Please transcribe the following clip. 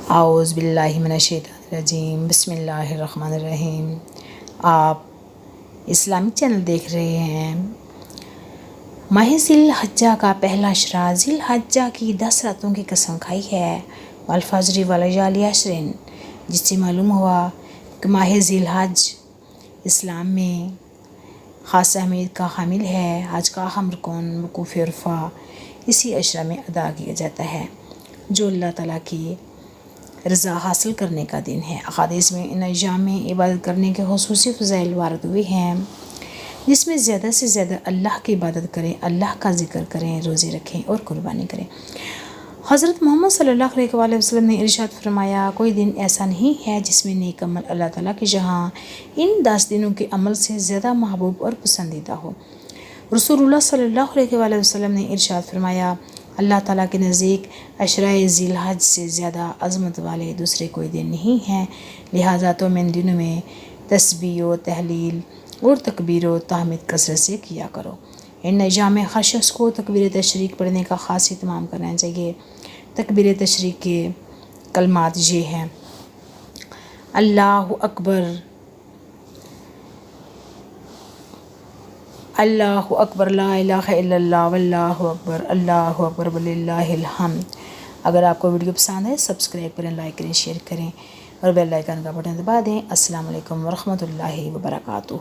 اعوذ باللہ من الشیطان الرجیم، بسم اللہ الرحمن الرحیم۔ آپ اسلامک چینل دیکھ رہے ہیں۔ ماہ ذی الحجہ کا پہلا اشرا، ذی الحجہ کی 10 راتوں کی قسم کھائی ہے، والفجر وليال عشر، جس سے معلوم ہوا کہ ماہ ذی الحج اسلام میں خاص اہمیت کا حامل ہے۔ حج کا اہم رکن وقوف عرفہ اسی اشرا میں ادا کیا جاتا ہے، جو اللہ تعالیٰ کی رضا حاصل کرنے کا دن ہے۔ احادیث میں ان ایام میں عبادت کرنے کے خصوصی فضائل وارد ہوئے ہیں، جس میں زیادہ سے زیادہ اللہ کی عبادت کریں، اللہ کا ذکر کریں، روزے رکھیں اور قربانی کریں۔ حضرت محمد صلی اللہ علیہ وآلہ وسلم نے ارشاد فرمایا، کوئی دن ایسا نہیں ہے جس میں نیک عمل اللہ تعالیٰ کی جہاں ان 10 دنوں کے عمل سے زیادہ محبوب اور پسندیدہ ہو۔ رسول اللہ صلی اللہ علیہ وآلہ وسلم نے ارشاد فرمایا، اللہ تعالیٰ کے نزدیک عشرہ ذی الحج سے زیادہ عظمت والے دوسرے کوئی دن نہیں ہیں، لہٰذا تم ان دنوں میں تسبیح و تحلیل اور تکبیر و تحمید کثرت سے کیا کرو۔ ان ایام میں ہر شخص کو تکبیر تشریق پڑھنے کا خاص اہتمام کرنا چاہیے۔ تکبیر تشریق کے کلمات یہ ہیں: اللہ اکبر، اللہ اکبر، لا الہ الا اللہ، واللہ اکبر، اللہ اکبر وللہ الحمد۔ اگر آپ کو ویڈیو پسند ہے سبسکرائب کریں، لائک کریں، شیئر کریں اور بیل آئیکن کا بٹن دبا دیں۔ السلام علیکم ورحمۃ اللہ وبرکاتہ۔